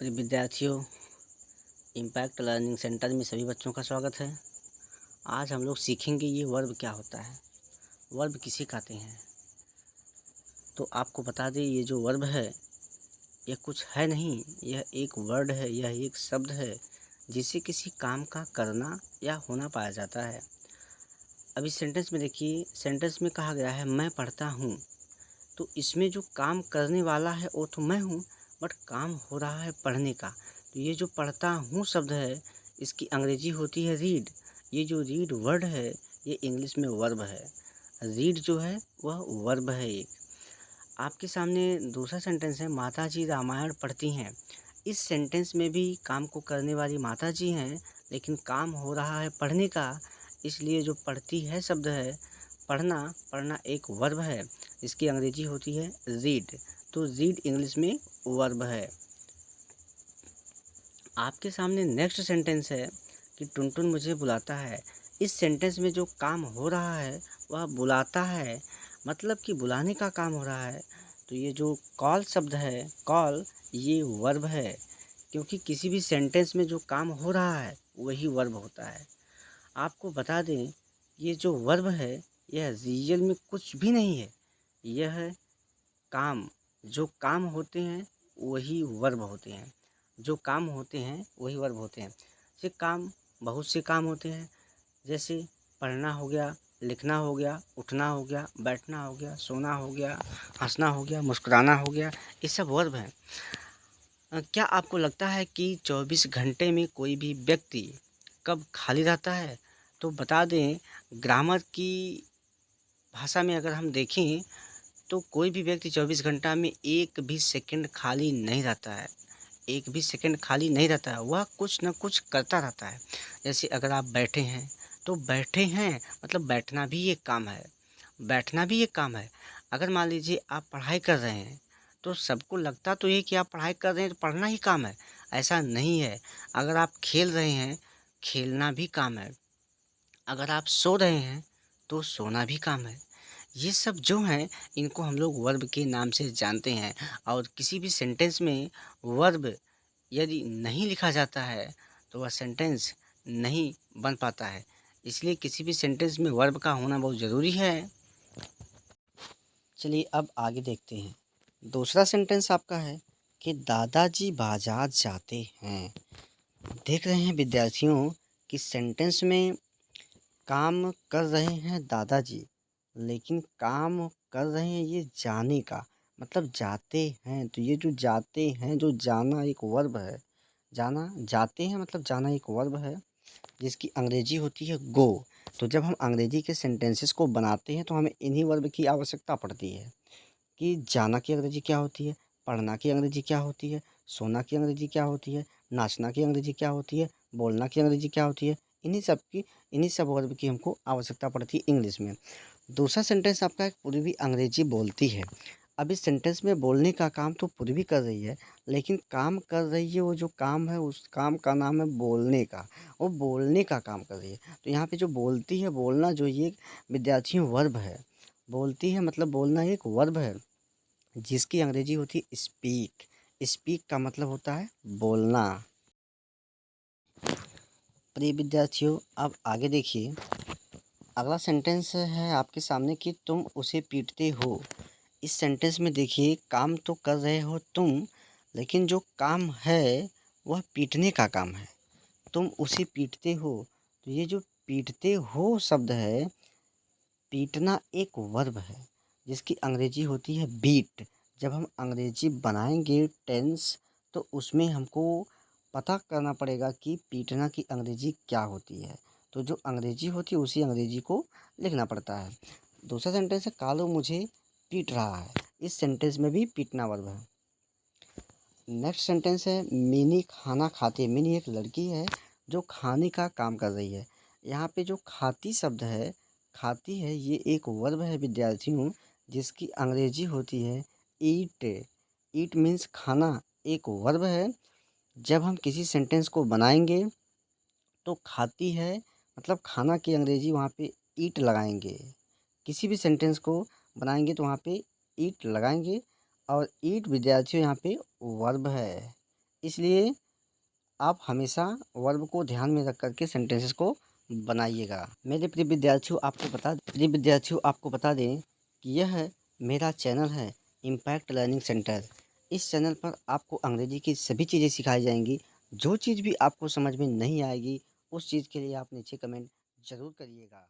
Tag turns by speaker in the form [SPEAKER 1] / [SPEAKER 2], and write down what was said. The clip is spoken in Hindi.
[SPEAKER 1] प्रिय विद्यार्थियों, इम्पैक्ट लर्निंग सेंटर में सभी बच्चों का स्वागत है। आज हम लोग सीखेंगे ये वर्ब क्या होता है, वर्ब किसे कहते हैं। तो आपको बता दें, ये जो वर्ब है यह कुछ है नहीं, यह एक वर्ड है, यह एक शब्द है जिससे किसी काम का करना या होना पाया जाता है। अभी सेंटेंस में देखिए, सेंटेंस में कहा गया है मैं पढ़ता हूँ, तो इसमें जो काम करने वाला है वो तो मैं हूँ, बट काम हो रहा है पढ़ने का। तो ये जो पढ़ता हूँ शब्द है, इसकी अंग्रेजी होती है रीड। ये जो रीड वर्ड है ये इंग्लिश में वर्ब है। रीड जो है वह वर्ब है एक। आपके सामने दूसरा सेंटेंस है, माता जी रामायण पढ़ती हैं। इस सेंटेंस में भी काम को करने वाली माता जी हैं, लेकिन काम हो रहा है पढ़ने का, इसलिए जो पढ़ती है शब्द है, पढ़ना, पढ़ना एक वर्ब है। इसकी अंग्रेजी होती है रीड। तो रीड इंग्लिश में वर्ब है। आपके सामने नेक्स्ट सेंटेंस है कि टुनटुन मुझे बुलाता है। इस सेंटेंस में जो काम हो रहा है वह बुलाता है, मतलब कि बुलाने का काम हो रहा है। तो ये जो कॉल शब्द है, कॉल, ये वर्ब है, क्योंकि किसी भी सेंटेंस में जो काम हो रहा है वही वर्ब होता है। आपको बता दें, ये जो वर्ब है यह रियल में कुछ भी नहीं है, यह काम, जो काम होते हैं वही वर्ब होते हैं, जो काम होते हैं वही वर्ब होते हैं। जैसे काम, बहुत से काम होते हैं, जैसे पढ़ना हो गया, लिखना हो गया, उठना हो गया, बैठना हो गया, सोना हो गया, हंसना हो गया, मुस्कुराना हो गया, ये सब वर्ब हैं। क्या आपको लगता है कि 24 घंटे में कोई भी व्यक्ति कब खाली रहता है? तो बता दें, ग्रामर की भाषा में अगर हम देखें तो कोई भी व्यक्ति 24 घंटा में एक भी सेकंड खाली नहीं रहता है, एक भी सेकंड खाली नहीं रहता है, वह कुछ न कुछ करता रहता है। जैसे अगर आप बैठे हैं, तो बैठे हैं मतलब बैठना भी एक काम है, बैठना भी एक काम है। अगर मान लीजिए आप पढ़ाई कर रहे हैं, तो सबको लगता तो ये कि आप पढ़ाई कर रहे हैं तो पढ़ना ही काम है, ऐसा नहीं है। अगर आप खेल रहे हैं, खेलना भी काम है। अगर आप सो रहे हैं, तो सोना भी काम है। ये सब जो हैं, इनको हम लोग वर्ब के नाम से जानते हैं। और किसी भी सेंटेंस में वर्ब यदि नहीं लिखा जाता है तो वह सेंटेंस नहीं बन पाता है। इसलिए किसी भी सेंटेंस में वर्ब का होना बहुत ज़रूरी है। चलिए अब आगे देखते हैं। दूसरा सेंटेंस आपका है कि दादाजी बाजार जाते हैं। देख रहे हैं विद्यार्थियों कि सेंटेंस में काम कर रहे हैं दादाजी, लेकिन काम कर रहे हैं ये जाने का, मतलब जाते हैं। तो ये जो जाते हैं, जो जाना एक वर्ब है, जाना, जाते हैं मतलब जाना एक वर्ब है, जिसकी अंग्रेजी होती है गो। तो जब हम अंग्रेजी के सेंटेंसेस को बनाते हैं तो हमें इन्हीं वर्ब की आवश्यकता पड़ती है कि जाना की अंग्रेजी क्या होती है, पढ़ना की अंग्रेजी क्या होती है, सोना की अंग्रेजी क्या होती है, नाचना की अंग्रेजी क्या होती है, बोलना की अंग्रेजी क्या होती है। इन्हीं सब वर्ब की हमको आवश्यकता पड़ती है इंग्लिश में। दूसरा सेंटेंस आपका एक पूर्वी अंग्रेजी बोलती है। अब इस सेंटेंस में बोलने का काम तो पूर्वी कर रही है, लेकिन काम कर रही है, वो जो काम है उस काम का नाम है बोलने का। वो बोलने का काम कर रही है। तो यहाँ पे जो बोलती है, बोलना जो ये विद्यार्थियों वर्ब है। बोलती है मतलब बोलना एक वर्ब है, जिसकी अंग्रेजी होती है स्पीक। स्पीक का मतलब होता है बोलना। प्रिय विद्यार्थियों, अब आगे देखिए, अगला सेंटेंस है आपके सामने कि तुम उसे पीटते हो। इस सेंटेंस में देखिए, काम तो कर रहे हो तुम, लेकिन जो काम है वह पीटने का काम है। तुम उसे पीटते हो। तो ये जो पीटते हो शब्द है, पीटना एक वर्ब है, जिसकी अंग्रेजी होती है बीट। जब हम अंग्रेजी बनाएंगे टेंस, तो उसमें हमको पता करना पड़ेगा कि पीटना की अंग्रेजी क्या होती है। तो जो अंग्रेजी होती है उसी अंग्रेजी को लिखना पड़ता है। दूसरा सेंटेंस है कालू मुझे पीट रहा है। इस सेंटेंस में भी पीटना वर्ब है। नेक्स्ट सेंटेंस है मिनी खाना खाते। मिनी एक लड़की है जो खाने का काम कर रही है। यहाँ पे जो खाती शब्द है, खाती है, ये एक वर्ब है विद्यार्थियों, जिसकी अंग्रेजी होती है ईट। ईट मीन्स खाना, एक वर्ब है। जब हम किसी सेंटेंस को बनाएंगे तो खाती है मतलब खाना की अंग्रेजी वहाँ पे ईट लगाएंगे। किसी भी सेंटेंस को बनाएंगे तो वहाँ पे ईट लगाएंगे। और ईट विद्यार्थियों यहाँ पे वर्ब है। इसलिए आप हमेशा वर्ब को ध्यान में रख कर के सेंटेंसेस को बनाइएगा। मेरे प्रिय विद्यार्थियों आपको बता दें कि यह मेरा चैनल है इम्पैक्ट लर्निंग सेंटर। इस चैनल पर आपको अंग्रेजी की सभी चीज़ें सिखाई जाएंगी। जो चीज़ भी आपको समझ में नहीं आएगी उस चीज़ के लिए आप नीचे कमेंट ज़रूर करिएगा।